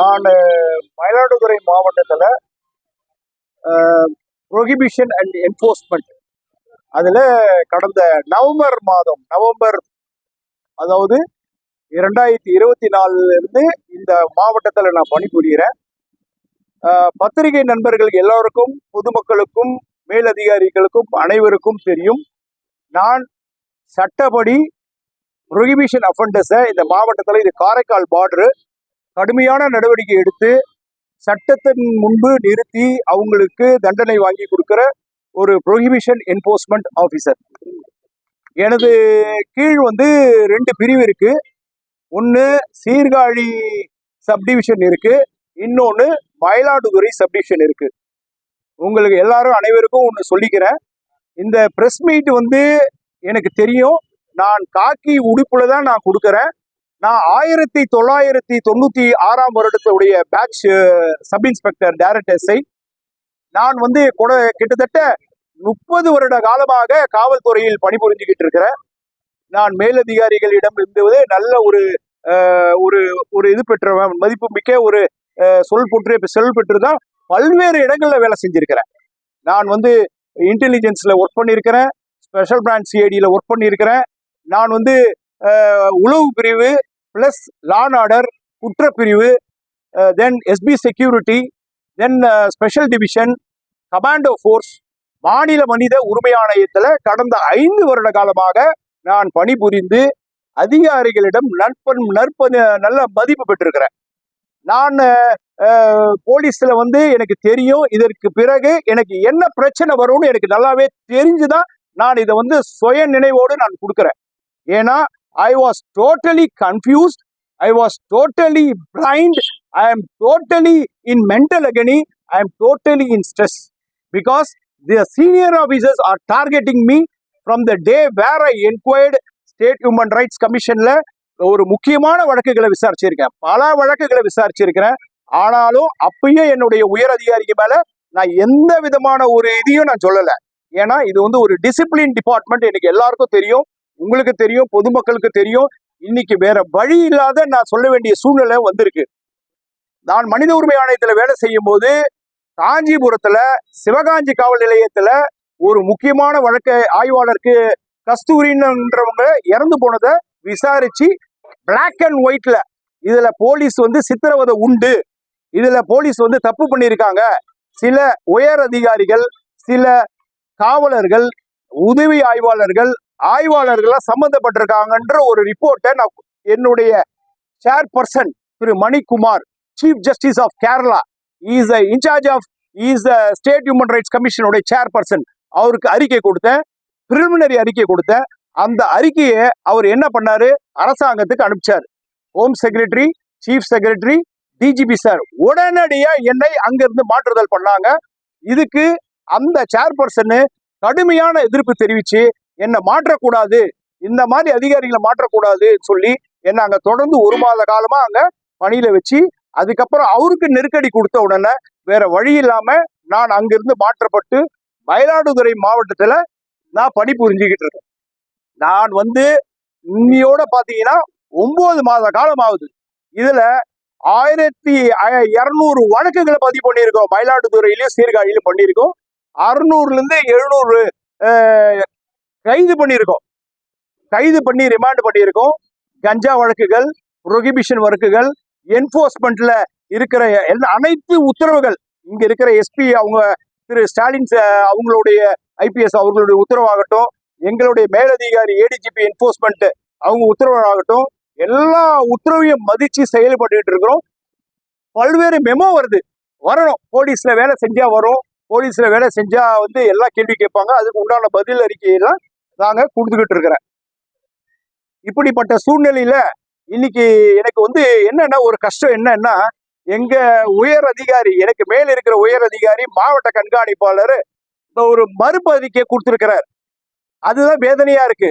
நான் மயிலாடுதுறை மாவட்டத்தில் prohibition and enforcement அதில் கடந்த நவம்பர் அதாவது 2024 இந்த மாவட்டத்தில் நான் பணிபுரிகிறேன். பத்திரிகை நண்பர்கள் எல்லோருக்கும், பொதுமக்களுக்கும், மேலதிகாரிகளுக்கும் அனைவருக்கும் தெரியும், நான் சட்டப்படி ப்ரொஹிபிஷன் அஃபெண்டர்ஸை இந்த மாவட்டத்தில், இது காரைக்கால் பார்டரு, கடுமையான நடவடிக்கை எடுத்து சட்டத்தின் முன்பு நிறுத்தி அவங்களுக்கு தண்டனை வாங்கி கொடுக்குற ஒரு ப்ரொஹிபிஷன் என்ஃபோர்ஸ்மெண்ட் ஆஃபீஸர். எனது கீழ் 2 பிரிவு இருக்கு. ஒன்று சீர்காழி சப்டிவிஷன் இருக்கு, இன்னொன்று மயிலாடுதுறை சப்டிவிஷன் இருக்கு. உங்களுக்கு அனைவருக்கும் ஒன்று சொல்லிக்கிறேன், இந்த ப்ரெஸ் மீட் எனக்கு தெரியும், நான் காக்கி உடுப்புல தான் நான் கொடுக்குறேன். நான் 1996 வருடத்துடைய batch sub inspector direct SI. நான் கிட்டத்தட்ட 30 வருட காலமாக காவல்துறையில் பணிபுரிஞ்சுக்கிட்டு இருக்கிறேன். நான் மேலதிகாரிகளிடம் இருந்து நல்ல ஒரு இது பெற்றவன், மதிப்பு மிக்க ஒரு சொல் பெற்று தான் பல்வேறு இடங்கள்ல வேலை செஞ்சிருக்கிறேன். நான் இன்டெலிஜென்ஸ்ல ஒர்க் பண்ணியிருக்கிறேன், ஸ்பெஷல் பிரான்ச் சிஐடியில் ஒர்க் பண்ணியிருக்கிறேன். நான் உளவு பிரிவு பிளஸ் லா அண்ட் ஆர்டர், குற்றப்பிரிவு, then SP security, then special division, commando force, மாநில மனித உரிமை ஆணையத்தில் கடந்த 5 வருட காலமாக நான் பணிபுரிந்து அதிகாரிகளிடம் நல்ல மதிப்பு பெற்றிருக்கிறேன். நான் போலீஸ்ல எனக்கு தெரியும், இதற்கு பிறகு எனக்கு என்ன பிரச்சனை வரும்னு எனக்கு நல்லாவே தெரிஞ்சுதான் நான் இதை சுய நினைவோடு நான் கொடுக்குறேன். ஏன்னா I was totally confused, I was totally blind, I am totally in mental agony, I am totally in stress because the senior officers are targeting me from the day where I inquired State Human Rights Commissionல ஒரு முக்கியமான வழக்குகளை விசாரிச்சிருக்கேன், பல வழக்குகளை விசாரிச்சிருக்கிறேன். ஆனாலும் அப்பயே என்னுடைய உயர் அதிகாரிக்கு மேல நான் எந்த விதமான ஒரு இதையும் நான் சொல்லலை. ஏன்னா இது ஒரு டிசிப்ளின் டிபார்ட்மெண்ட், எனக்கு எல்லாருக்கும் தெரியும், உங்களுக்கு தெரியும், பொதுமக்களுக்கு தெரியும். இன்னைக்கு வேற வழி இல்லாத நான் சொல்ல வேண்டிய சூழ்நிலை வந்திருக்கு. நான் மனித உரிமை ஆணையத்துல வேலை செய்யும் போது காஞ்சிபுரத்துல சிவகாஞ்சி காவல் நிலையத்துல ஒரு முக்கியமான வழக்கு ஆய்வாளருக்கு கஸ்தூரின்றவங்க இறந்து போனதை விசாரிச்சு பிளாக் அண்ட் ஒயிட்ல இதுல போலீஸ் சித்திரவதை உண்டு, இதுல போலீஸ் தப்பு பண்ணியிருக்காங்க, சில உயர் அதிகாரிகள், சில காவலர்கள், உதவி ஆய்வாளர்கள் சம்பந்தப்பட்டிருக்காங்கன்ற ஒரு ரிப்போர்ட்டை நான் என்னுடைய chairperson Thiru Manikumar, chief justice of Kerala, is in charge of state human rights கமிஷனுடைய சேர்பர்சன், அவருக்கு அறிக்கை கொடுத்தேன், பிரிலிமினரி அறிக்கை கொடுத்தேன். அந்த அறிக்கையை அவர் என்ன பண்ணாரு, அரசாங்கத்துக்கு அனுப்பிச்சார். Home secretary, chief secretary, DGP sir உடனடியா என்னை அங்கிருந்து மாற்றுதல் பண்ணாங்க. இதுக்கு அந்த சேர்பர்சன் கடுமையான எதிர்ப்பு தெரிவிச்சு என்னை மாற்றக்கூடாது, இந்த மாதிரி அதிகாரிகளை மாற்றக்கூடாது சொல்லி என்னை அங்க தொடர்ந்து 1 மாத காலமா அங்க பணியில வச்சு, அதுக்கப்புறம் அவருக்கு நெருக்கடி கொடுத்த உடனே வேற வழி இல்லாம நான் அங்கிருந்து மாற்றப்பட்டு மயிலாடுதுறை மாவட்டத்துல நான் பணிபுரிஞ்சுக்கிட்டு இருக்கேன். நான் இன்னையோட பாத்தீங்கன்னா 9 மாத காலம் ஆகுது. இதுல 1200 வழக்குகளை பதிவு பண்ணியிருக்கோம். மயிலாடுதுறையிலயும் சீர்காழியிலும் பண்ணியிருக்கோம். 600 இருந்து 700 கைது பண்ணி ரிமாண்ட் பண்ணியிருக்கோம். கஞ்சா வழக்குகள், ப்ரொஹிபிஷன் வழக்குகள், என்ஃபோர்ஸ்மெண்ட்ல இருக்கிற அனைத்து உத்தரவுகள், இங்க இருக்கிற எஸ்பி அவங்க திரு ஸ்டாலின் அவங்களுடைய ஐபிஎஸ் அவர்களுடைய உத்தரவாகட்டும், எங்களுடைய மேலதிகாரி ஏடிஜிபி என்ஃபோர்ஸ்மெண்ட் அவங்க உத்தரவாகட்டும், எல்லா உத்தரவையும் மதிச்சு செயல்பட்டு இருக்கிறோம். பல்வேறு மெமோ வரணும், போலீஸ்ல வேலை செஞ்சா வரும், போலீஸ்ல வேலை செஞ்சா எல்லா கேள்வி கேட்பாங்க, அதுக்கு உண்டான பதில் அறிக்கையெல்லாம் நாங்க கொடுத்துக்கிட்டு இருக்கிறேன். இப்படிப்பட்ட சூழ்நிலையில இன்னைக்கு எனக்கு என்னன்னா ஒரு கஷ்டம் என்னன்னா, எங்க உயர் அதிகாரி, எனக்கு மேல இருக்கிற உயர் அதிகாரி, மாவட்ட கண்காணிப்பாளர் ஒரு மறுப்பு அறிக்கை கொடுத்திருக்கிறார். அதுதான் வேதனையா இருக்கு.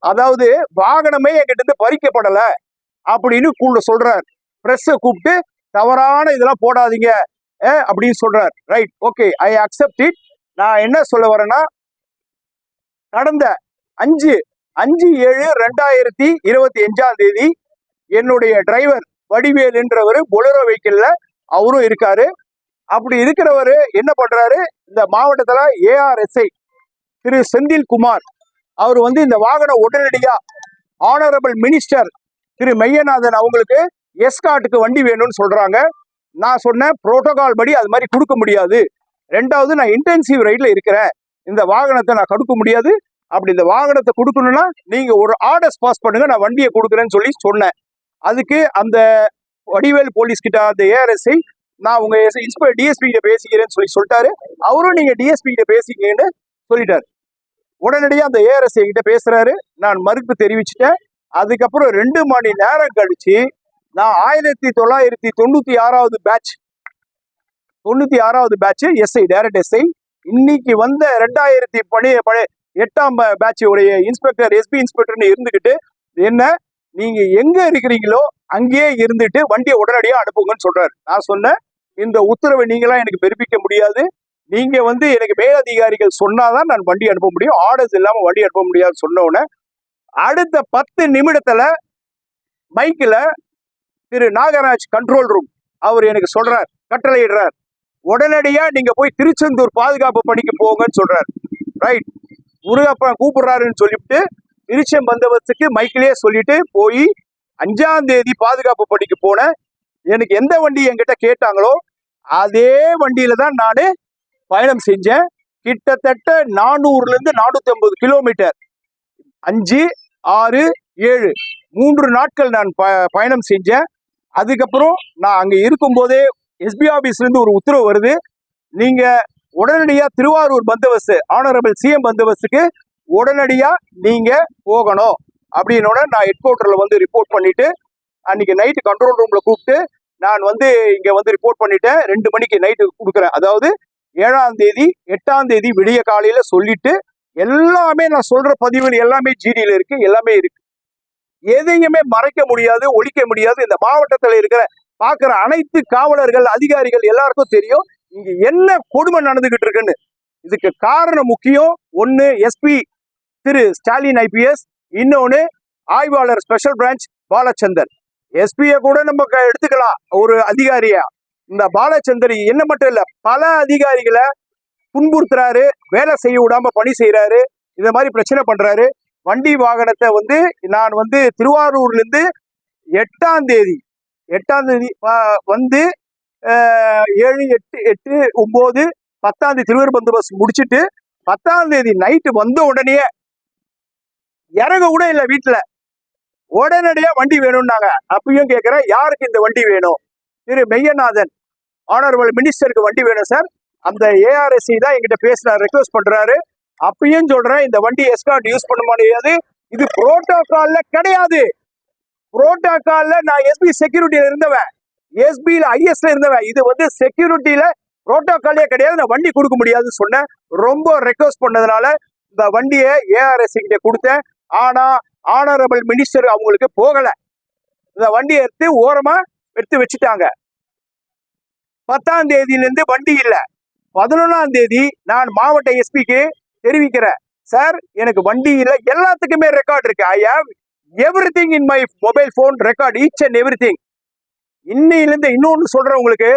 அதாவது வாகனமே என்கிட்ட இருந்து பறிக்கப்படல அப்படின்னு சொல்றார். பிரஸ் கூப்பிட்டு தவறான இதெல்லாம் போடாதீங்க அப்படின்னு சொல்றார். Right, okay, I accept it. நான் என்ன சொல்ல வரேன்னா, கடந்த 5/7/2025 என்னுடைய டிரைவர் வடிவேலுன்றவர் பொலரோ வெஹிக்கிள்ல அவரும் இருக்காரு. அப்படி இருக்கிறவரு என்ன பண்றாரு, இந்த மாவட்டத்துல ஏஆர்எஸ்ஐ திரு செந்தில்குமார் அவர் வந்து இந்த வாகனம் உடனடியா ஆனரபிள் மினிஸ்டர் திரு மெய்யநாதன் அவங்களுக்கு எஸ்காட்டுக்கு வண்டி வேணும்னு சொல்றாங்க. நான் சொன்னேன் புரோட்டோகால் படி அது மாதிரி கொடுக்க முடியாது. ரெண்டாவது நான் இன்டென்சிவ் ரைட்ல இருக்கிறேன், இந்த வாகனத்தை நான் கொடுக்க முடியாது. அப்படி இந்த வாகனத்தை கொடுக்கணும்னா நீங்க ஒரு ஆர்டர்ஸ் பாஸ் பண்ணுங்க, நான் வண்டியை கொடுக்குறேன்னு சொல்லி சொன்னேன். அதுக்கு அந்த வடிவேல் போலீஸ் கிட்ட அந்த ஏஆர்எஸ்ஐ நான் உங்க டிஎஸ்பி கிட்ட பேசிக்கிறேன்னு சொல்லிட்டாரு. அவரும் நீங்க டிஎஸ்பி கிட்ட பேசிக்கன்னு சொல்லிட்டாரு. உடனடியா அந்த ஏஆர்எஸ்ஐ கிட்ட பேசுறாரு. நான் மறுப்பு தெரிவிச்சுட்டேன். அதுக்கப்புறம் 2 மணி நேரம் கழிச்சு நான் 1996 பேட்ச் எஸ்ஐ டைரக்ட் எஸ்ஐ இன்னைக்கு வந்த 2008 பேட்ச் உடைய இன்ஸ்பெக்டர் எஸ்பி இன்ஸ்பெக்டர்னு இருந்துகிட்டு என்ன நீங்க எங்க இருக்கிறீங்களோ அங்கேயே இருந்துட்டு வண்டியை உடனடியா அனுப்புங்கன்னு சொல்றாரு. நான் சொன்னேன் இந்த உத்தரவை நீங்களாம் எனக்கு பிறப்பிக்க முடியாது. நீங்க வந்து எனக்கு மேலதிகாரிகள் சொன்னாதான் நான் வண்டி அனுப்ப முடியும், ஆர்டர்ஸ் இல்லாம வண்டி அனுப்ப முடியாதுன்னு சொன்ன உடனே அடுத்த 10 நிமிடத்துல மைக்ல திரு நாகராஜ் கண்ட்ரோல் ரூம் அவர் எனக்கு சொல்றார், கட்டளையிடுறார், உடனடியா நீங்க போய் திருச்செந்தூர் பாதுகாப்பு பணிக்கு போங்கன்னு சொல்றாரு. ரைட், முருகப்பன் கூப்பிடுறாருன்னு சொல்லிவிட்டு திருச்செம் பந்தோபஸ்துக்கு மைக்கிலேயே சொல்லிட்டு போய் 5ஆம் தேதி பாதுகாப்பு பணிக்கு போனேன். எனக்கு எந்த வண்டி என்கிட்ட கேட்டாங்களோ அதே வண்டியில தான் நான் பயணம் செஞ்சேன். கிட்டத்தட்ட 400 இருந்து 450 கிலோமீட்டர் 5, 6, 7 3 நாட்கள் நான் பயணம் செஞ்சேன். அதுக்கப்புறம் நான் அங்க இருக்கும் போதே எஸ்பி ஆபீஸ்ல இருந்து ஒரு உத்தரவு வருது, நீங்க உடனடியா திருவாரூர் பந்தோபஸ்து ஆனரபிள் சிஎம் பந்தோபஸ்துக்கு உடனடியா நீங்க போகணும் அப்படின்னோட நான் ஹெட் குவார்டர்ல வந்து ரிப்போர்ட் பண்ணிட்டு அன்னைக்கு நைட்டு கண்ட்ரோல் ரூம்ல கூப்பிட்டு நான் வந்து இங்க வந்து ரிப்போர்ட் பண்ணிட்டேன். 2 மணிக்கு நைட்டு கொடுக்குறேன். அதாவது 7ஆம் தேதி 8ஆம் தேதி விடிய காலையில சொல்லிட்டு எல்லாமே நான் சொல்ற பதிவு எல்லாமே ஜிடியில இருக்கு, எல்லாமே இருக்கு. எதையுமே மறைக்க முடியாது, ஒழிக்க முடியாது. இந்த மாவட்டத்தில் இருக்கிற பாக்குற அனைத்து காவலர்கள் அதிகாரிகள் எல்லாருக்கும் தெரியும் இங்க என்ன கொடுமை நடந்துகிட்டு இருக்குன்னு. இதுக்கு காரணம் முக்கியம். ஒன்னு எஸ்பி திரு ஸ்டாலின் ஐபிஎஸ், இன்னொன்னு ஆய்வாளர் ஸ்பெஷல் பிரான்ச் பாலச்சந்தர். எஸ்பியை கூட நம்ம எடுத்துக்கலாம் ஒரு அதிகாரியா. இந்த பாலச்சந்தர் என்ன மட்டும் இல்ல பல அதிகாரிகளை துன்புறுத்துறாரு, வேலை செய்ய விடாம பணி செய்யறாரு, இந்த மாதிரி பிரச்சனை பண்றாரு. வண்டி வாகனத்தை வந்து நான் வந்து திருவாரூர்ல இருந்து 8ஆம் தேதி வந்து 7, 8, 9, 10ஆம் தேதி திருவாரூர் பந்தோபஸ்து முடிச்சுட்டு 10ஆம் தேதி நைட்டு வந்த உடனே இறங்க கூட இல்லை வீட்டுல, உடனடியா வண்டி வேணும்னாங்க. அப்பயும் கேட்கிறேன் யாருக்கு இந்த வண்டி வேணும்? திரு மெய்யநாதன் ஆனரபிள் மினிஸ்டருக்கு வண்டி வேணும் சார். அந்த ஏஆர்எஸ்சி தான் எங்கிட்ட பேசுறாரு, ரெக்வஸ்ட் பண்றாரு. அப்பயும் சொல்றேன் இந்த வண்டி எஸ்கார்ட் யூஸ் பண்ண முடியாது, இது புரோட்டோகால்ல கிடையாது. புரோட்டோகால்ல நான் எஸ்பி செக்யூரிட்டியில இருந்தவன், எஸ்பியில ஐஎஸ்ல இருந்தவன், இது வந்து செக்யூரிட்டியில புரோட்டோகாலே கிடையாது, நான் வண்டி கொடுக்க முடியாதுன்னு சொன்னேன். ரொம்ப ரெக்வஸ்ட் பண்ணதுனால இந்த வண்டியை ஏஆர்எஸ்சி கிட்ட கொடுத்தேன். ஆனா ஆனரபிள் மினிஸ்டர் அவங்களுக்கு போகல, இந்த வண்டியை ஓரமா எடுத்து வச்சுட்டாங்க. 10ஆம் தேதியிலிருந்து வண்டி இல்ல. 11ஆம் தேதி நான் மாவட்ட எஸ்பிக்கு தெரிவிக்கிறேன், சார் எனக்கு வண்டி இல்ல, எல்லாத்துக்குமே ரெக்கார்ட் இருக்கு, I have everything in my mobile phone record, each and everything. இன்னையிலிருந்து இன்னொன்னு சொல்றேன் உங்களுக்கு,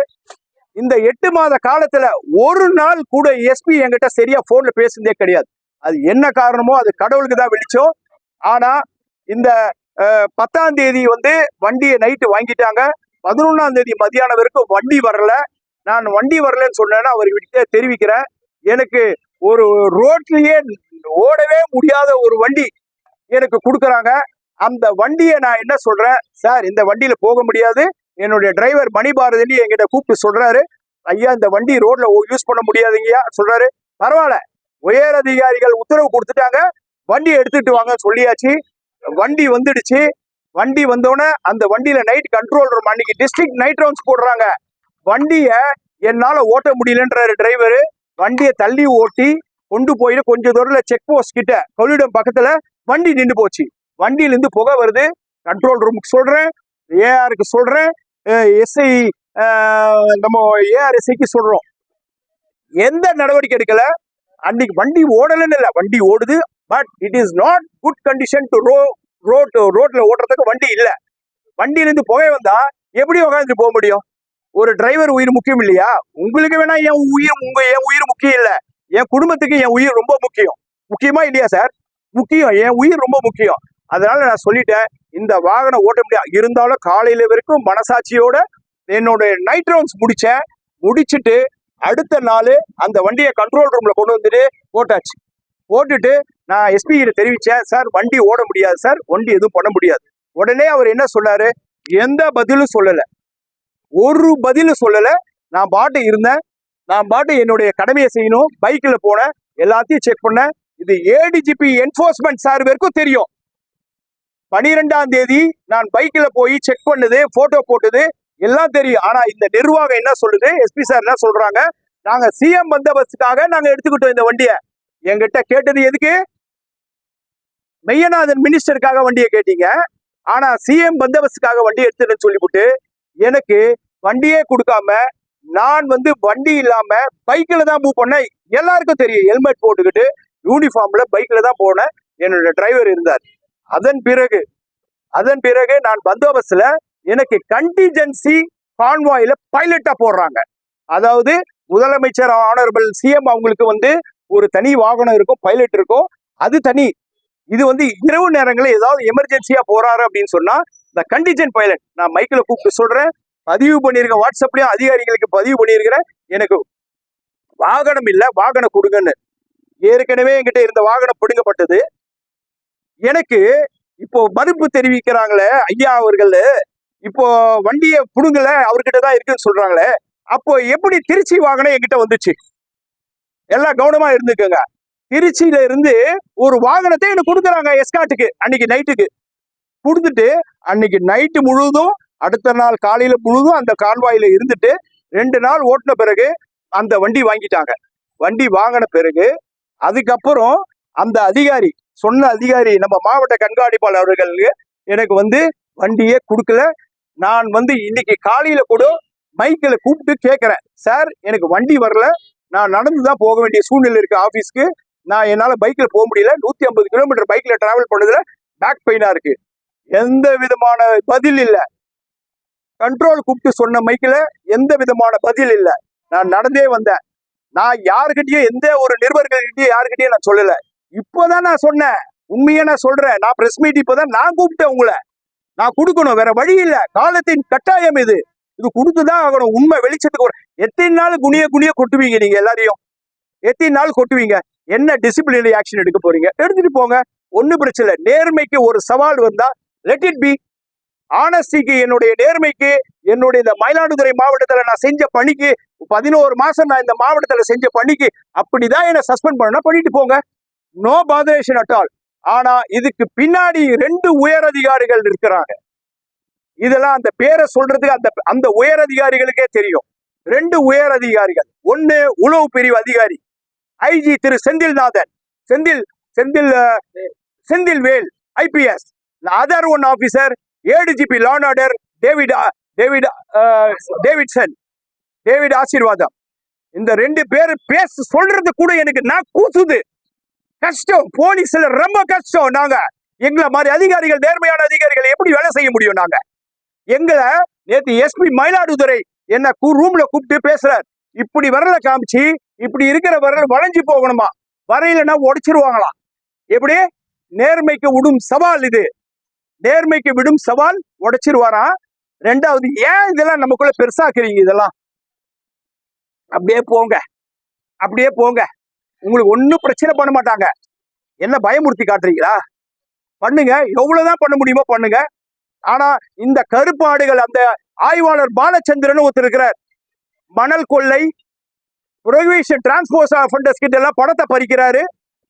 இந்த 8 மாத காலத்துல ஒரு நாள் கூட எஸ்பி என்கிட்ட சரியா போன்ல பேசுனதே கிடையாது. அது என்ன காரணமோ அது கடவுளுக்கு தான் வெளிச்சம். ஆனா இந்த 10ஆம் தேதி வந்து வண்டியை நைட்டு வாங்கிட்டாங்க. 11ஆம் தேதி மதியானம் வரைக்கும் வண்டி வரல. நான் வண்டி வரலன்னு சொன்னேன்னா அவர்கிட்ட தெரிவிக்கிறேன், எனக்கு ஒரு ரோட்லயே ஓடவே முடியாத ஒரு வண்டி எனக்கு கொடுக்குறாங்க. அந்த வண்டியை நான் என்ன சொல்றேன், சார் இந்த வண்டியில போக முடியாது, என்னுடைய டிரைவர் மணிபாரதி என்கிட்ட கூப்பிட்டு சொல்றாரு, ஐயா இந்த வண்டி ரோட்ல யூஸ் பண்ண முடியாதுங்கய்யா சொல்றாரு. பரவாயில்ல, உயர் அதிகாரிகள் உத்தரவு கொடுத்துட்டாங்க, வண்டியை எடுத்துட்டு வாங்க சொல்லியாச்சு. வண்டி வந்துடுச்சு. வண்டி வந்தோடனே அந்த வண்டியில நைட் கண்ட்ரோல் ரூம் அன்னைக்கு டிஸ்ட்ரிக்ட் நைட் ரவுண்ட்ஸ் போடுறாங்க. வண்டியை என்னால ஓட்ட முடியலன்றாரு டிரைவரு. வண்டியை தள்ளி ஓட்டி கொண்டு போயிட்டு கொஞ்சம் தூரத்துல செக் போஸ்ட் கிட்ட கொள்ளிடம் பக்கத்துல வண்டி நின்று போச்சு. வண்டியிலிருந்து புகை வருது. கண்ட்ரோல் ரூமுக்கு சொல்றேன், ஏஆருக்கு சொல்றேன், எஸ்ஐ நம்ம ஏஆர்எஸ்ஐக்கு சொல்றோம், எந்த நடவடிக்கை எடுக்கல. அன்னைக்கு வண்டி ஓடலன்னு இல்லை, வண்டி ஓடுது, but it is not good condition to ரோட்ல ஓட்டுறதுக்கு வண்டி இல்லை. வண்டியிலிருந்து புகை வந்தா எப்படி உட்காந்துட்டு போக முடியும்? ஒரு டிரைவர் உயிர் முக்கியம் இல்லையா? உங்களுக்கு வேணா என் உயிர் முக்கியம் இல்ல, என் குடும்பத்துக்கு என் உயிர் ரொம்ப முக்கியம். முக்கியமா இல்லையா சார்? முக்கியம், என் உயிர் ரொம்ப முக்கியம். அதனால நான் சொல்லிட்டேன், இந்த வாகனம் ஓட்ட முடியாது. இருந்தாலும் காலையில வரைக்கும் மனசாட்சியோட என்னோட நைட் ரவுண்ட்ஸ் முடிச்சுட்டு அடுத்த நாள் அந்த வண்டியை கண்ட்ரோல் ரூம்ல கொண்டு வந்துட்டு போட்டாச்சு. போட்டுட்டு நான் எஸ்பி கிட்ட தெரிவிச்சேன், சார் வண்டி ஓட முடியாது சார், வண்டி எதுவும் பண்ண முடியாது. உடனே அவர் என்ன சொன்னாரு, எந்த பதிலும் சொல்லல, ஒரு பதிலும் சொல்லல. நான் பாட்டு இருந்தேன், நான் பாட்டு என்னுடைய கடமையை செய்யணும். பைக்ல போனேன், எல்லாத்தையும் செக் பண்ணேன். இது ஏடிஜிபி என்போர்ஸ்மெண்ட் சார் வரைக்கும் தெரியும். 12ஆம் தேதி நான் பைக்ல போய் செக் பண்ணது, போட்டோ போட்டது எல்லாம் தெரியும். ஆனா இந்த நிர்வாகம் என்ன சொல்லுது, எஸ்பி சார் என்ன சொல்றாங்க, நாங்க சிஎம் பந்தோபஸ்துக்காக நாங்க எடுத்துக்கிட்டோம் இந்த வண்டியை. என்கிட்ட கேட்டது எதுக்கு? மெய்யநாதன் மினிஸ்டருக்காக வண்டியை கேட்டீங்க. ஆனா சிஎம் பந்தோபஸ்துக்காக வண்டி எடுத்துன்னு சொல்லிவிட்டு எனக்கு வண்டியே கொடுக்காம நான் வண்டி இல்லாம பைக்ல தான் மூவ் பண்ணேன். எல்லாருக்கும் தெரியும், ஹெல்மெட் போட்டுக்கிட்டு யூனிஃபார்ம்ல பைக்ல தான் போனேன். என்னோட டிரைவர் இருந்தார். அதன் பிறகு நான் பந்தோபஸ்துல எனக்கு கண்டிஜென்சி கான்வாயில பைலட்டா போடுறாங்க. அதாவது முதலமைச்சர் ஆனரபிள் சிஎம் அவங்களுக்கு ஒரு தனி வாகனம் இருக்கும், பைலட் இருக்கும், அது தனி. இது இரவு நேரங்களில் ஏதாவது எமர்ஜென்சியா போறாரு அப்படின்னு சொன்னா இந்த கண்டிஜென்ட் பைலட் நான் மைக்கில் கூப்பிட்டு சொல்றேன், பதிவு பண்ணியிருக்கேன், வாட்ஸ்அப்லயும் அதிகாரிகளுக்கு பதிவு பண்ணியிருக்கிறேன். எனக்கு வாகனம் இல்ல, வாகனம் கொடுங்கன்னு. ஏற்கனவே என்கிட்ட இருந்த வாகனம் பிடுங்கப்பட்டது. எனக்கு இப்போ மறுப்பு தெரிவிக்கிறாங்களே ஐயா அவர்கள், இப்போ வண்டியை புடுங்கல அவர்கிட்ட தான் இருக்குன்னு சொல்றாங்களே, அப்போ எப்படி திருச்சி வாகனம் என்கிட்ட வந்துச்சு? எல்லாம் கவனமா இருந்துக்கோங்க. திருச்சியில இருந்து ஒரு வாகனத்தை எனக்கு கொடுக்குறாங்க எஸ்காட்டுக்கு. அன்னைக்கு நைட்டுக்கு கொடுத்துட்டு அன்னைக்கு நைட்டு முழுதும் அடுத்த நாள் காலையில முழுதும் அந்த கான்வாயில இருந்துட்டு 2 நாள் ஓட்டின பிறகு அந்த வண்டி வாங்கிட்டாங்க. வண்டி வாங்கின பிறகு அதுக்கப்புறம் அந்த அதிகாரி சொன்ன அதிகாரி நம்ம மாவட்ட கண்காணிப்பாளர் அவர்களுக்கு எனக்கு வண்டியே கொடுக்கல. நான் இன்னைக்கு காலையில கூட மைக்கில் கூப்பிட்டு கேட்கிறேன், சார் எனக்கு வண்டி வரல, நான் நடந்துதான் போக வேண்டிய சூழ்நிலை இருக்கு ஆபீஸ்க்கு, நான் என்னால பைக்ல போக முடியல, 150 கிலோமீட்டர் பைக்ல டிராவல் பண்ணதுல பேக் பெயினா இருக்கு. எந்த விதமான பதில் இல்ல. கண்ட்ரோல் கூப்பிட்டு சொன்ன மைக்கில் எந்த விதமான பதில் இல்ல. நான் நடந்தே வந்தேன். நான் யாருக்கிட்டையும் எந்த ஒரு நிருபர்கள்கிட்டயும் யாருக்கிட்டையும் நான் சொல்லல. இப்போதான் நான் சொன்னேன், உண்மையா நான் சொல்றேன். நான் பிரஸ் மீட் இப்போதான் நான் கூப்பிட்டேன் உங்களை. நான் கொடுக்கணும், வேற வழி இல்ல, காலத்தின் கட்டாயம் இது கொடுத்துதான் ஆகணும். உண்மை வெளிச்சத்துக்கு எத்தனை நாள் குனிய கொட்டுவீங்க நீங்க எல்லாரையும்? எத்தனை நாள் கொட்டுவீங்க? என்ன டிசிப்ளினரி ஆக்ஷன் எடுக்க போறீங்க? எடுத்துட்டு போங்க, ஒன்னும் பிரச்சனை இல்லை. நேர்மைக்கு ஒரு சவால் வந்தா லெட் இட் பி. ஆனஸ்டிக்கு, என்னுடைய நேர்மைக்கு, என்னுடைய இந்த மயிலாடுதுறை மாவட்டத்துல நான் செஞ்ச பணிக்கு 11 மாசம் நான் இந்த மாவட்டத்துல செஞ்ச பணிக்கு அப்படிதான் என்ன சஸ்பெண்ட் பண்ணா பண்ணிட்டு போங்க, நோ பாதரேஷன் அட் ஆல். ஆனா இதுக்கு பின்னாடி 2 உயர் அதிகாரிகள் இருக்கிறாங்க. இதெல்லாம் அந்த பேரை சொல்றதுக்கு அந்த உயர் அதிகாரிகளுக்கே தெரியும். 2 உயர் அதிகாரிகள். ஒன்னு உளவு பிரிவு அதிகாரி IG Thiru Senthil Vel IPS. Other one officer ADGP law and order David Asirvatham. இந்த 2 பேர் பேச சொல்றது கூட எனக்கு நான் கூசுது. கஷ்டம், போலீஸ்ல ரொம்ப கஷ்டம். நாங்க எங்களை மாதிரி அதிகாரிகள், நேர்மையான அதிகாரிகள் எப்படி வேலை செய்ய முடியும்? நாங்க எங்களை நேற்று எஸ்பி மயிலாடுதுறை என்ன ரூம்ல கூப்பிட்டு பேசுறார். இப்படி வரல காமிச்சு, இப்படி இருக்கிற வரல வளைஞ்சு போகணுமா, வரையிலன்னா உடைச்சிருவாங்களாம். எப்படி? நேர்மைக்கு விடும் சவால் இது. நேர்மைக்கு விடும் சவால், உடைச்சிருவாராம். 2வது, ஏன் இதெல்லாம் நமக்குள்ள பெருசாக்குறீங்க? இதெல்லாம் அப்படியே போங்க, உங்களுக்கு ஒன்னும் பிரச்சனை பண்ண மாட்டாங்க. என்ன பயமுறுத்தி காட்டுறீங்களா? பண்ணுங்க, எவ்வளவுதான் பண்ண முடியுமோ பண்ணுங்க. ஆனா இந்த கருப்பாடுகள், அந்த ஆய்வாளர் பாலச்சந்திரன் ஒருத்தர் இருக்கிறார், மணல் கொள்ளை, புரோகிபிஷன் டிரான்ஸ்போர்ட் அஃபெண்டர்ஸ் கிட்ட எல்லாம் பணத்தை பறிக்கிறாரு.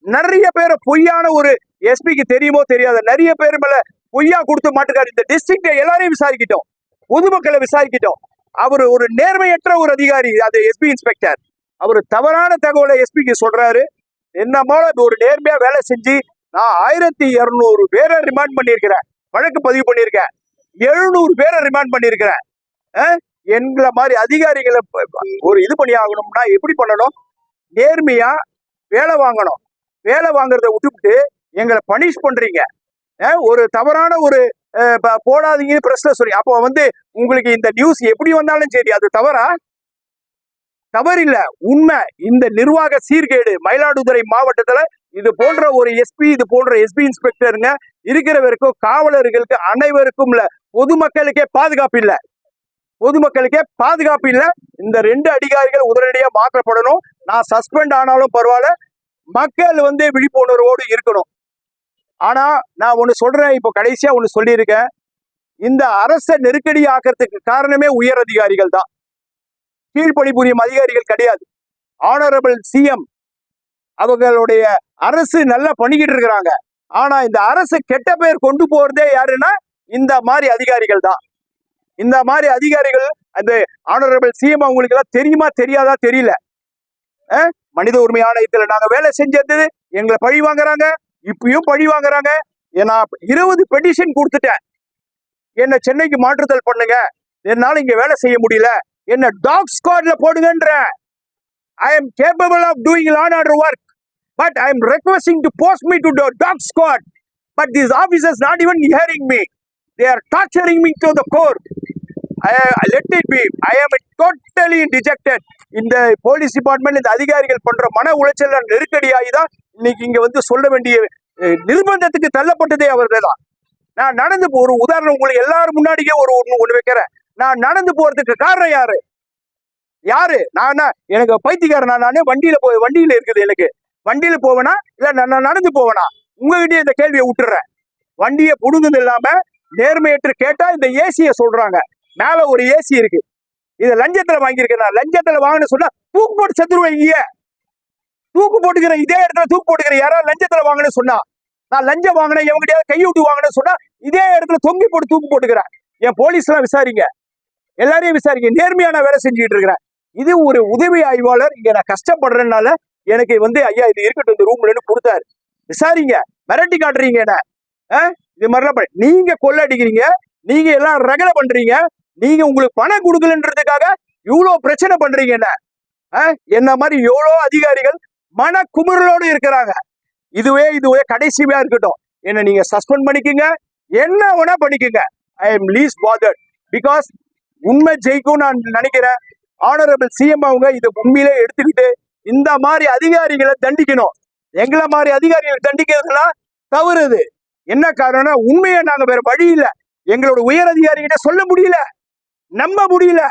நிறைய பேரை பொய்யான ஒரு எஸ்பிக்கு தெரியுமோ தெரியாத நிறைய பேர் மேல பொய்யா கொடுத்து மாட்டுக்காரு. இந்த டிஸ்ட்ரிக்ட எல்லாரையும் விசாரிக்கிட்டோம், பொதுமக்களை விசாரிக்கிட்டோம். அவர் ஒரு நேர்மையற்ற ஒரு அதிகாரி, அது எஸ்பி இன்ஸ்பெக்டர். அவர் தவறான தகவலை எஸ்பிக்கு சொல்றாரு. என்ன போல ஒரு நேர்மையா வேலை செஞ்சு நான் 1200 பேரை ரிமாண்ட் பண்ணியிருக்கிறேன், வழக்கு பதிவு பண்ணியிருக்கேன், 700 பேரை ரிமாண்ட் பண்ணியிருக்கிறேன். எங்களை மாதிரி அதிகாரிகளை ஒரு இது பண்ணி ஆகணும்னா எப்படி பண்ணணும்? நேர்மையா வேலை வாங்கணும். வேலை வாங்குறத விட்டுவிட்டு எங்களை பனிஷ் பண்றீங்க. ஒரு தவறான ஒரு போடாதீங்கன்னு பிரஸ்ல சொல்லி, அப்போ உங்களுக்கு இந்த நியூஸ் எப்படி வந்தாலும் சரி, அது தவறா? தவறில்ல, உண்மை. இந்த நிர்வாக சீர்கேடு மயிலாடுதுறை மாவட்டத்துல இது போன்ற ஒரு எஸ்பி, இது போன்ற எஸ்பி இன்ஸ்பெக்டருங்க இருக்கிற வரைக்கும் காவலர்களுக்கு அனைவருக்கும் இல்ல, பொதுமக்களுக்கே பாதுகாப்பு இல்ல. பொதுமக்களுக்கே பாதுகாப்பு இல்ல. இந்த 2 அதிகாரிகள் உடனடியா மாற்றப்படணும். நான் சஸ்பெண்ட் ஆனாலும் பரவாயில்ல, மக்கள் விழிப்புணர்வோடு இருக்கணும். ஆனா நான் ஒண்ணு சொல்றேன், இப்போ கடைசியா ஒண்ணு சொல்லியிருக்கேன். இந்த அரசை நெருக்கடி ஆக்கிறதுக்கு காரணமே உயர் அதிகாரிகள் தான், கீழ்பணிபுரியும் அதிகாரிகள் கிடையாது. ஆனரபிள் சிஎம் அவங்களுடைய அரசு நல்லா பண்ணிக்கிட்டு இருக்கிறாங்க. ஆனா இந்த அரசு கெட்ட பேர் கொண்டு போறதே யாருன்னா இந்த மாதிரி அதிகாரிகள் தான். இந்த மாதிரி அதிகாரிகள், அந்த ஆனரபிள் சிஎம் அவங்களுக்கு எல்லாம் தெரியுமா தெரியாதா தெரியல. மனித உரிமை ஆணையத்துல நாங்க வேலை செஞ்சது எங்களை பழி வாங்குறாங்க, இப்பயும் பழி வாங்குறாங்க. நான் 20 பெட்டிஷன் கொடுத்துட்டேன், என்ன சென்னைக்கு மாற்றுதல் பண்ணுங்க, என்னால இங்க வேலை செய்ய முடியல, என்ன talk ஸ்குவாட்ல போடுங்கன்ற. I am capable of doing law and order work, but I am requesting to post me to the dog squad. But these officers not even hearing me. They are torturing me to the core. Let it be. I am totally dejected. இந்த police department இந்த அதிகாரிகள் பண்ற மன உளைச்சல் நெருக்கடியாகி தான் இன்னைக்கு இங்க சொல்ல வேண்டிய நிர்பந்தத்துக்கு தள்ளப்பட்டதே அவர்கள் தான். நான் நடந்து ஒரு உதாரணம் உங்களுக்கு எல்லாரும் முன்னாடியே ஒண்ணு வைக்கிறேன். நான் நடந்து போறதுக்கு காரணம் யாரு? நான் எனக்கு பைத்தியக்காரனா? நானே வண்டியில இருக்குது, எனக்கு வண்டியில போவேனா இல்ல நான் நடந்து போவேனா? உங்ககிட்டயே இந்த கேள்வியை விட்டுறேன். வண்டியை புடுங்குது இல்லாம நேர்மையற்று கேட்டா இந்த ஏசிய சொல்றாங்க. மேல ஒரு ஏசி இருக்கு, இதை லஞ்சத்துல வாங்கியிருக்கேன். நான் லஞ்சத்துல வாங்கினு சொன்னா தூக்கு போட்டு செத்துருவேன். இங்க தூக்கு போட்டுக்கிறேன், இதே இடத்துல தூக்கு போட்டுக்கிறேன். யாராவது லஞ்சத்துல வாங்கினு சொன்னா, நான் லஞ்சம் வாங்கினேன் எவங்கிட்டயாவது கைவிட்டு வாங்கினு சொன்னா இதே இடத்துல தொங்கி போட்டு தூக்கு போட்டுக்கிறேன். என் போலீஸ் எல்லாம் விசாரிங்க, எல்லாரையும் விசாரிங்க. நேர்மையா நான் வேலை செஞ்சுட்டு இருக்கிறேன். இது ஒரு உதவி ஆய்வாளர், இங்க நான் கஷ்டப்படுறதுனால எனக்கு ஐயா இது இருக்கட்டும் இந்த ரூம்ல கொடுத்தாரு, விசாரிங்க. மிரட்டி காட்டுறீங்க என்ன? இது மாதிரிலாம் நீங்க கொள்ளடிக்கிறீங்க, நீங்க எல்லாம் ரகலை பண்றீங்க. நீங்க உங்களுக்கு பணம் கொடுக்கலன்றதுக்காக இவ்வளவு பிரச்சனை பண்றீங்க என்ன? என்ன மாதிரி எவ்வளோ அதிகாரிகள் மன குமுறலோடு இருக்கிறாங்க. இதுவே கடைசியா இருக்கட்டும். என்ன நீங்க சஸ்பெண்ட் பண்ணிக்கங்க, என்ன வேணா பண்ணிக்கங்க. I am least bothered because உண்மை ஜெயிக்கும் நான் நினைக்கிறேன். ஆனரபிள் சிஎம் அவங்க இதை உண்மையிலே எடுத்துக்கிட்டு இந்த மாதிரி அதிகாரிகளை தண்டிக்கணும். எங்களை மாதிரி அதிகாரிகளை தண்டிக்கிறதுலாம் தவறுது. என்ன காரணம்? உண்மையை நாங்க வேற வழி இல்ல, எங்களோட உயர் அதிகாரிகிட்ட சொல்ல முடியல, நம்ப முடியல.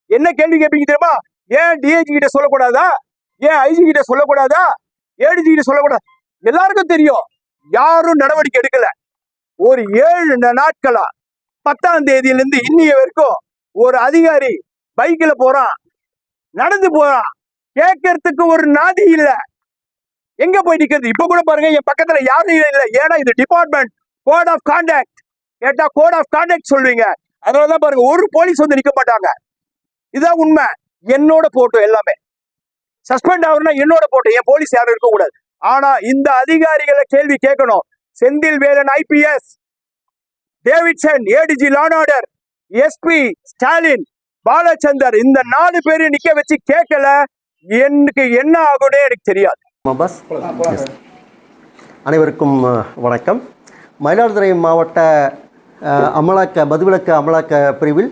என்ன கேள்வி கேட்பீங்க தெரியுமா? ஏன் டிஐஜி கிட்ட சொல்லக்கூடாதா? ஏன் ஐஜி கிட்ட சொல்லக்கூடாதா? ஏடிஜி கிட்ட சொல்லக்கூடாது? எல்லாருக்கும் தெரியும், யாரும் நடவடிக்கை எடுக்கல. ஒரு 7 நாட்களா 10ஆம் தேதியிலிருந்து இன்னைய வரைக்கும் ஒரு அதிகாரி பைக்ல போறான், நடந்து போறான், கேட்கறதுக்கு ஒரு நாதி இல்ல. எங்க போய் நிக்கிறது? இப்ப கூட பாருங்க, என் பக்கத்துல யாரும் இல்ல. ஏன்னா இது டிபார்ட்மெண்ட் கோட் ஆஃப் கான்டாக்ட். கேட்டா கோட் ஆஃப் கான்டாக்ட் சொல்றீங்க, அதனாலதான் பாருங்க ஒரு போலீஸ் நிக்க மாட்டாங்க. இதுதான் உண்மை. என்னோட போட்டோ எல்லாமே சஸ்பெண்ட் ஆகுறதுனா என்னோட போட்டோ, என் போலீஸ் யாரும் இருக்க கூடாது. ஆனா இந்த அதிகாரிகளை கேள்வி கேட்கணும். Senthil Velan IPS, Davidson ADG law and order, SP Stalin, Balachander, இந்த 4 பேரையும் நிக்க வச்சு கேட்கல, எனக்கு என்ன ஆகும்னே எனக்கு தெரியாது. அனைவருக்கும் வணக்கம். மயிலாடுதுறை மாவட்ட மதுவிலக்கு அமலாக்க பிரிவில்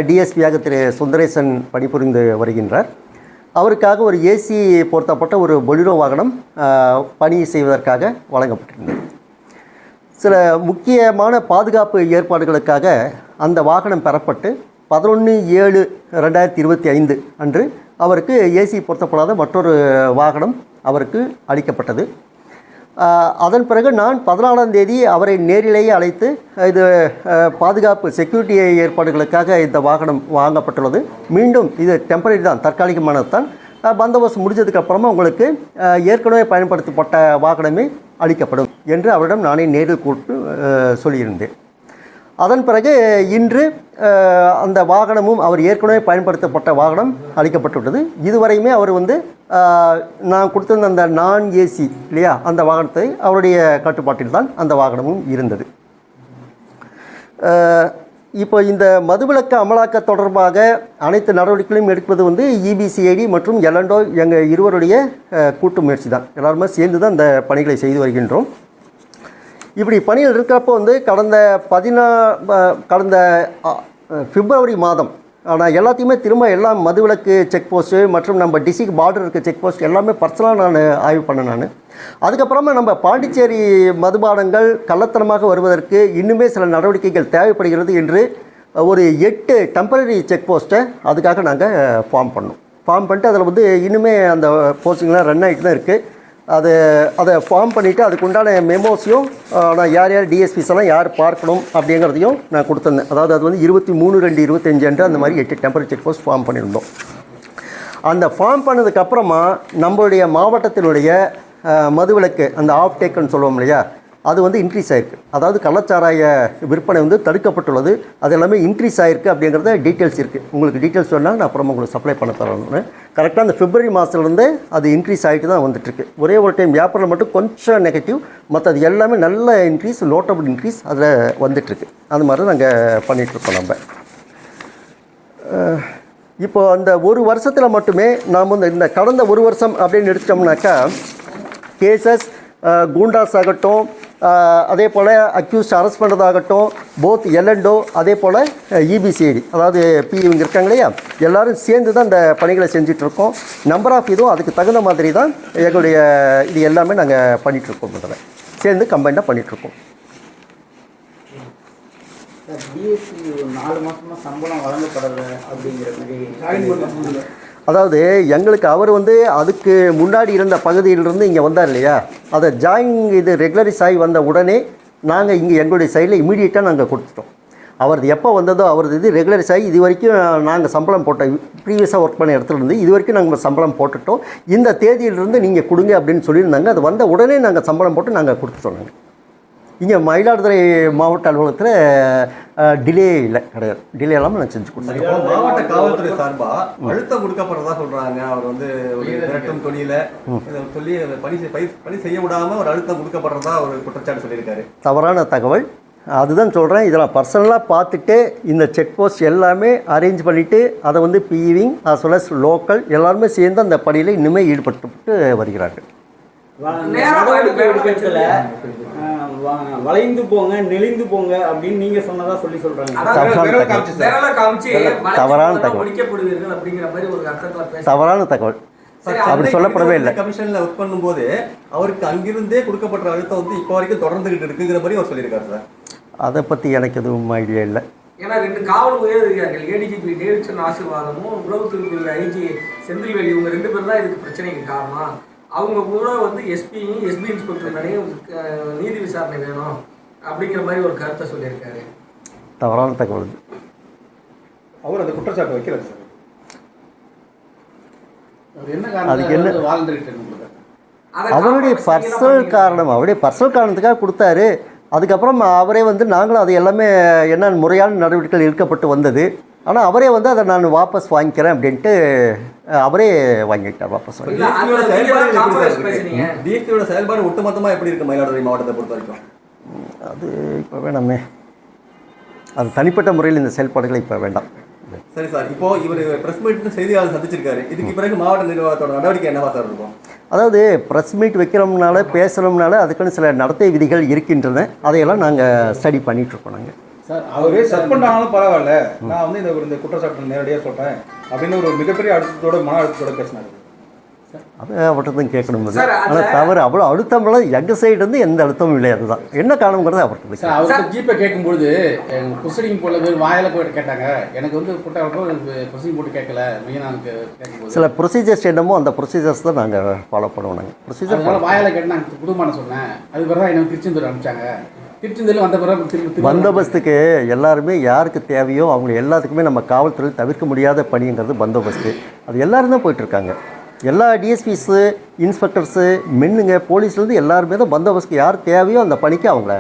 டிஎஸ்பியாக திரு சுந்தரேசன் பணிபுரிந்து வருகின்றார். அவருக்காக ஒரு ஏசி பொருத்தப்பட்ட ஒரு பொலிரோ வாகனம் பணி செய்வதற்காக வழங்கப்பட்டிருந்தது. சில முக்கியமான பாதுகாப்பு ஏற்பாடுகளுக்காக அந்த வாகனம் பெறப்பட்டு 11/7/2025 அன்று அவருக்கு ஏசி பொருத்தப்படாத மற்றொரு வாகனம் அவருக்கு அளிக்கப்பட்டது. அதன் பிறகு நான் 14ஆம் தேதி அவரை நேரிலேயே அழைத்து இது பாதுகாப்பு செக்யூரிட்டி ஏற்பாடுகளுக்காக இந்த வாகனம் வாங்கப்பட்டுள்ளது, மீண்டும் இது டெம்பரரி தான், தற்காலிகமானது தான், பந்தோபஸ்து முடிஞ்சதுக்கப்புறமா உங்களுக்கு ஏற்கனவே பயன்படுத்தப்பட்ட வாகனமே அளிக்கப்படும் என்று அவரிடம் நானே நேரில் கூப்பிட்டு சொல்லியிருந்தேன். அதன் பிறகு இன்று அந்த வாகனமும் அவர் ஏற்கனவே பயன்படுத்தப்பட்ட வாகனம் அளிக்கப்பட்டுள்ளது. இதுவரையுமே அவர் நான் கொடுத்திருந்த அந்த நான் ஏசி இல்லையா அந்த வாகனத்தை அவருடைய கட்டுப்பாட்டில் தான் அந்த வாகனமும் இருந்தது. இப்போ இந்த மதுவிலக்கு அமலாக்க தொடர்பாக அனைத்து நடவடிக்கைகளையும் எடுப்பது இபிசிஐடி மற்றும் எல்என்டோ எங்கள் இருவருடைய கூட்டு முயற்சி தான். எல்லாருமே சேர்ந்து தான் இந்த பணிகளை செய்து வருகின்றோம். இப்படி பணிகள் இருக்கிறப்போ கடந்த பிப்ரவரி மாதம் நான் எல்லாத்தையுமே திரும்ப எல்லாம் மதுவிலக்கு செக் போஸ்ட்டு மற்றும் நம்ம டிஸ்ட்ரிக்ட் பார்டர் இருக்க செக் போஸ்ட் எல்லாமே பர்சனலாக நான் ஆய்வு பண்ணேன் நான். அதுக்கப்புறமா நம்ம பாண்டிச்சேரி மதுபானங்கள் கள்ளத்தனமாக வருவதற்கு இன்னுமே சில நடவடிக்கைகள் தேவைப்படுகிறது என்று ஒரு 8 டெம்பரரி செக் போஸ்ட்டை அதுக்காக நாங்கள் ஃபார்ம் பண்ணோம். ஃபார்ம் பண்ணிட்டு அதில் வந்து இன்னுமே அந்த போஸ்டிங்லாம் ரன் ஆகிட்டு தான் இருக்குது. அதை ஃபார்ம் பண்ணிவிட்டு அதுக்குண்டான மெமோஸையும் நான் யார் டிஎஸ்பிஸ் எல்லாம் யார் பார்க்கணும் அப்படிங்கிறதையும் நான் கொடுத்துருந்தேன். அதாவது அது வந்து 23/2/25 அன்று அந்த மாதிரி 8 டெம்பரரி செக் போஸ்ட் ஃபார்ம் பண்ணியிருந்தோம். அந்த ஃபார்ம் பண்ணதுக்கப்புறமா நம்மளுடைய மாவட்டத்தினுடைய மதுவிலக்கு அந்த ஆஃப் டேக்குன்னு சொல்லுவோம் இல்லையா, அது வந்து இன்க்ரீஸ் ஆகிருக்கு. அதாவது கள்ளச்சாராய விற்பனை வந்து தடுக்கப்பட்டுள்ளது. அது எல்லாமே இன்க்ரீஸ் ஆகிருக்கு அப்படிங்கிறத டீட்டெயில்ஸ் இருக்குது. உங்களுக்கு டீட்டெயில்ஸ் வேணால் நான் அப்புறமா உங்களுக்கு சப்ளை பண்ண தரணும்னு. கரெக்டாக அந்த பிப்ரவரி மாதத்துலேருந்தே அது இன்க்ரீஸ் ஆகிட்டு தான் வந்துட்டுருக்கு. ஒரே ஒரு டைம் ஏப்ரல் மட்டும் கொஞ்சம் நெகட்டிவ், மற்றது எல்லாமே நல்ல இன்க்ரீஸ், நோட்டபிள் இன்க்ரீஸ் அதில் வந்துட்டுருக்கு. அந்த மாதிரி நாங்கள் பண்ணிகிட்ருக்கோம். நம்ம இப்போ அந்த ஒரு வருஷத்தில் மட்டுமே நாம் வந்து இந்த கடந்த ஒரு வருஷம் அப்படின்னு எடுத்துட்டோம்னாக்கா கேசஸ் கூண்டாஸ் ஆகட்டும், அதே போல் அக்யூஸ்ட் அரெஸ்ட் பண்ணுறதாகட்டும், போத் எல்என்டோ அதே போல் இபிசிஐடி அதாவது இவங்க இருக்காங்க இல்லையா, எல்லோரும் சேர்ந்து தான் இந்த பணிகளை செஞ்சிட்ருக்கோம். நம்பர் ஆஃப் இதுவும் அதுக்கு தகுந்த மாதிரி தான் எங்களுடைய இது எல்லாமே நாங்கள் பண்ணிகிட்ருக்கோம். சேர்ந்து கம்பைண்டாக பண்ணிகிட்ருக்கோம். டிஎஸ்சி 4 மாதமாக சம்பளம் வழங்கப்படலை அப்படிங்கிற மாதிரி. அதாவது எங்களுக்கு அவர் வந்து அதுக்கு முன்னாடி இருந்த பகுதியிலிருந்து இங்கே வந்தார் இல்லையா, அதை இது ரெகுலரைஸ் ஆகி வந்த உடனே நாங்கள் இங்கே எங்களுடைய சைடில் இமீடியட்டாக நாங்கள் கொடுத்துட்டோம். அவரது எப்போ வந்ததோ அவரது இது ரெகுலரைஸ் ஆகி இது வரைக்கும் நாங்கள் சம்பளம் போட்டோம். ப்ரீவியஸாக ஒர்க் பண்ண இடத்துலேருந்து இது வரைக்கும் நாங்கள் சம்பளம் போட்டுட்டோம். இந்த தேதியிலிருந்து நீங்கள் கொடுங்க அப்படின்னு சொல்லியிருந்தாங்க. அது வந்த உடனே நாங்கள் சம்பளம் போட்டு நாங்கள் கொடுத்துட்டோம். நாங்கள் இங்கே மயிலாடுதுறை மாவட்ட அலுவலகத்தில் டிலே இல்லை, கிடையாது. டிலே இல்லாமல் நான் செஞ்சு கொடுத்தேன். மாவட்ட காவல்துறை சார்பாக அழுத்தம் கொடுக்கப்படுறதா சொல்கிறாங்க. அவர் வந்து ஒரு விரட்டும் சொல்லி பணி செய்ய விடாமல் ஒரு அழுத்தம் கொடுக்கப்படுறதா ஒரு குற்றச்சாட்டு சொல்லியிருக்காரு. தவறான தகவல். அதுதான் சொல்கிறேன். இதெல்லாம் பர்சனலாக பார்த்துட்டு இந்த செக் போஸ்ட் எல்லாமே அரேஞ்ச் பண்ணிவிட்டு அதை வந்து பிவிங் as well as லோக்கல் எல்லாருமே சேர்ந்து அந்த பணியில் இன்னுமே ஈடுபட்டு வருகிறார்கள். வளைந்து போங்க, நெளிந்து போங்க அப்படின்னு நீங்க சொன்னதா சொல்றாங்க. தவறான தகவல். தவறான தகவல். அப்படி சொல்லப்படவே இல்லை. கமிஷன்ல ஒர்க் பண்ணும்போது அவருக்கு அங்கிருந்தே கொடுக்கப்பட்ட அழுத்தம் வந்து இப்போ வரைக்கும் தொடர்ந்துகிட்டு இருக்குங்கிற மாதிரி அவர் சொல்லியிருக்காரு சார். அதை பற்றி எனக்கு எதுவும் ஐடியா இல்லை. ஏன்னா 2 காவல் உயரதிகாரிகள் ஏடிஜிபி டேவிட்சன் ஆசீர்வாதமும் உளவுத்துறை ஐஜி செந்தில்வேலி இவங்க 2 பேரும் தான் இதுக்கு பிரச்சனைக்கு காரணம். அவங்க கூட வந்து எஸ்பி இன்ஸ்பெக்டர் மேலேயும் நீதி விசாரணை வேணும் அப்படிங்கிற மாதிரி ஒரு கருத்தை சொல்லியிருக்காரு. தவறான தகவல். அவர் அந்த குற்றச்சாட்டு வைக்கிறார் சார். அதுக்கு என்ன அவருடைய பர்சனல் காரணம், அவருடைய பர்சனல் காரணத்துக்காக கொடுத்தாரு. அதுக்கப்புறம் அவரே வந்து நாங்களும் அது எல்லாமே என்ன முறையான நடவடிக்கைகள் எடுக்கப்பட்டு வந்தது. ஆனால் அவரே வந்து அதை நான் வாபஸ் வாங்கிக்கிறேன் அப்படின்ட்டு அவரே வாங்கிட்டார். வாபஸ் வாங்கி டிஎஸ்பியோட செயல்பாடு ஒட்டுமொத்தமாக எப்படி இருக்குது மயிலாடுதுறை மாவட்டத்தை பொறுத்த வரைக்கும்? அது இப்போ வேணாமே. அது தனிப்பட்ட முறையில் இந்த செயல்பாடுகளை இப்போ வேண்டாம். சரி சார், இப்போ இவர் பிரஸ் மீட் செய்தியாளர் சந்திச்சிருக்காரு. இதுக்கு பிறகு மாவட்ட நிர்வாகத்தோட நடவடிக்கை என்னவா சார் இருக்கும்? அதாவது ப்ரெஸ் மீட் வைக்கிறோம்னால பேசுகிறோம்னால அதுக்குன்னு சில நடத்தை விதிகள் இருக்கின்றன. அதையெல்லாம் நாங்கள் ஸ்டடி பண்ணிகிட்ருக்கோம். நாங்கள் சார் அவரே சஸ்பெண்ட் ஆனாலும் பரவாயில்ல, நான் வந்து இந்த குற்றச்சாட்டு நேரடியாக சொல்கிறேன் அப்படின்னு ஒரு மிகப்பெரிய அழுத்தத்தோட மன அழுத்தத்தோட பேசினாரு. அது அவர்கிட்ட தான் கேட்கணும். ஆனால் தவறு அவ்வளோ அழுத்தம்லாம் எங்கள் சைடு இருந்து எந்த அழுத்தமும் இல்லை. அதுதான் என்ன காரணங்கிறது அவர்கிட்ட. சார் அவர்கிட்ட ஜிபே கேட்கும்போது ப்ரொசீடிங் போல வாயில போய்ட்டு கேட்டாங்க. எனக்கு வந்து ப்ரொசீடிங் போட்டு கேட்கல. எனக்கு கேட்கும்போது சில ப்ரொசீஜர்ஸ் என்னமோ அந்த ப்ரொசீஜர்ஸ் தான் நாங்கள் ஃபாலோ பண்ணுவோம். நாங்கள் ப்ரொசீஜர் வாயில கேட்டு நாங்கள் புதுமான சொன்னேன். அது பிறகு எனக்கு திருச்செந்தூர் அனுப்பிச்சாங்க. திருச்செந்தூர் வந்த பிறகு பந்தோபஸ்துக்கு எல்லாருமே யாருக்கு தேவையோ அவங்க எல்லாத்துக்குமே நம்ம காவல்துறையில் தவிர்க்க முடியாத பணிங்கிறது பந்தோபஸ்து. அது எல்லோரும் தான் போயிட்டுருக்காங்க. எல்லா டிஎஸ்பிஸு இன்ஸ்பெக்டர்ஸு மென்னுங்க போலீஸ்லேருந்து எல்லாருமே தான் பந்தோபஸ்துக்கு யார் தேவையோ அந்த பணிக்கு அவங்க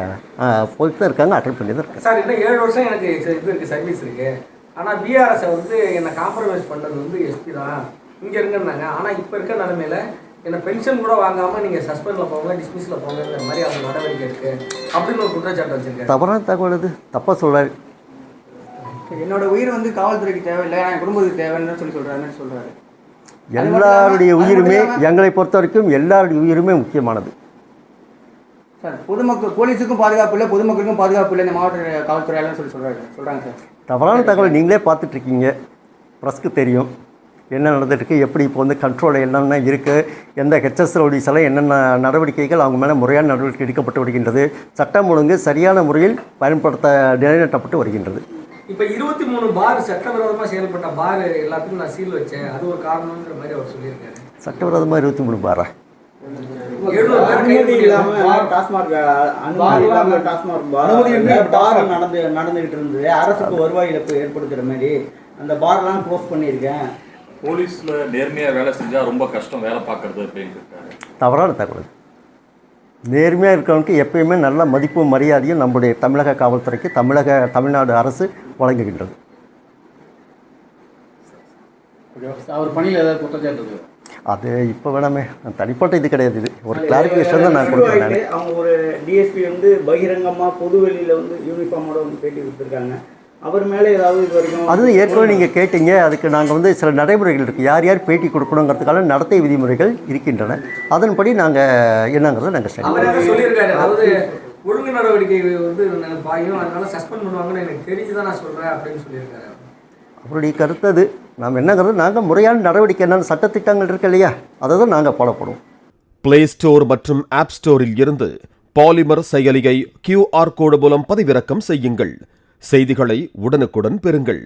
போயிட்டு தான் இருக்காங்க, அட்டெண்ட் பண்ணி தான் இருக்காங்க. சார் இன்னும் 7 வருஷம் எனக்கு இது இருக்குது, சர்வீஸ் இருக்குது. ஆனால் பிஆர்எஸை வந்து என்னை காம்ப்ரமைஸ் பண்ணுறது வந்து எஸ்பி தான் இங்கே இருக்குன்னாங்க. ஆனால் இப்போ இருக்க நிலைமையில் என்னை பென்ஷன் கூட வாங்காமல் நீங்கள் சஸ்பெண்டில் போங்க, டிஸ்மிஸில் போங்கிற மாதிரி அவங்க நடவடிக்கை இருக்குது அப்படின்னு ஒரு குற்றச்சாட்டு வச்சுருக்கேன். தவறான தகவல். அது தப்பாக சொல்கிறாரு. என்னோட உயிர் வந்து காவல்துறைக்கு தேவையில்லை, என் குடும்பத்துக்கு தேவைன்னு சொல்கிறாரு. எல்லாருடைய உயிருமே எங்களை பொறுத்த வரைக்கும் எல்லாருடைய உயிருமே முக்கியமானது சார். பொதுமக்கள் போலீஸுக்கும் பாதுகாப்பு இல்லை, பொதுமக்களுக்கும் பாதுகாப்பு இல்லை இந்த மாவட்ட காவல்துறையாளன்னு சொல்கிறாங்க சார். தவறான தகவல் நீங்களே பார்த்துட்ருக்கீங்க, ப்ரெஸ்க்கு தெரியும் என்ன நடந்துட்டுருக்கு, எப்படி இப்போ வந்து கண்ட்ரோல் என்னென்ன இருக்குது, எந்த ஹெச்எஸ்ஓடிஸ் எல்லாம் என்னென்ன நடவடிக்கைகள் அவங்க மேலே முறையான நடவடிக்கை எடுக்கப்பட்டு வருகின்றது, சட்டம் ஒழுங்கு சரியான முறையில் பயன்படுத்த நிலைநாட்டப்பட்டு வருகின்றது. இப்போ 23 பார் சட்டவிரோதமாக செயல்பட்ட பார் எல்லாத்துக்கும் நான் சீல் வச்சேன், அது ஒரு காரணம்ங்கிற மாதிரி அவர் சொல்லியிருக்காரு. சட்டவிரோதமாக 23 பாரா? 700 பேர் கைது அனுமதி இல்லாம பண்ணியிருக்காங்க. டாஸ்மாக் அனுமதி இல்லாம டாஸ்மாக் பார் நடந்துகிட்டு இருந்தது. அரசுக்கு வருவாய் இழப்பு ஏற்படுத்துற மாதிரி அந்த பார்லாம் க்ளோஸ் பண்ணியிருக்கேன். போலீஸ்ல நேர்மையா வேலை செஞ்சா ரொம்ப கஷ்டம் வேலை பார்க்கறது அப்படின்னு இருக்காரு. தவறான தகவல். நேர்மையாக இருக்கிறவனுக்கு எப்பயுமே நல்ல மதிப்பும் மரியாதையும் நம்முடைய தமிழக காவல்துறைக்கு தமிழ்நாடு அரசு வழங்குகின்றது. அவர் பணியில் ஏதாவது குற்றச்சாட்டு இருக்கு? அது இப்போ வேணாமே, தனிப்பட்ட இது கிடையாது, இது ஒரு கிளாரிஃபிகேஷன் தான் நான் கொடுக்குறேன். அவங்க ஒரு டிஎஸ்பி வந்து பகிரங்கமாக பொது வெளியில் வந்து யூனிஃபார்மோட வந்து பேட்டி கொடுத்துருக்காங்க. அவர் மேலே ஏதாவது இது வரைக்கும் அது ஏற்கனவே நீங்கள் கேட்டீங்க, அதுக்கு நாங்கள் வந்து சில நடைமுறைகள் இருக்குது, யார் யார் பேட்டி கொடுக்கணுங்கிறதுக்கான நடத்தை விதிமுறைகள் இருக்கின்றன. அதன்படி நாங்கள் என்னங்கிறத நாங்கள் அவர் என்ன சொல்லியிருக்காரு, அதாவது ஒழுங்கு நடவடிக்கை வந்து பாயும், அதனால சஸ்பெண்ட் பண்ணுவாங்கன்னு எனக்கு தெரிஞ்சுதான் நான் சொல்றேன் அப்படின்னு சொல்லியிருக்காரு. அவருடைய கருத்து அது. நாம் என்னங்கிறது நாங்கள் முறையான நடவடிக்கை என்னென்ன சட்டத்திட்டங்கள் இருக்கு இல்லையா, அதை தான் நாங்கள் ஃபாலோ பண்ணுவோம். பிளே ஸ்டோர் மற்றும் ஆப் ஸ்டோரில் இருந்து பாலிமர் செயலியை QR கோடு மூலம் பதிவிறக்கம் செய்யுங்கள். செய்திகளை உடனுக்குடன் பெறுங்கள்.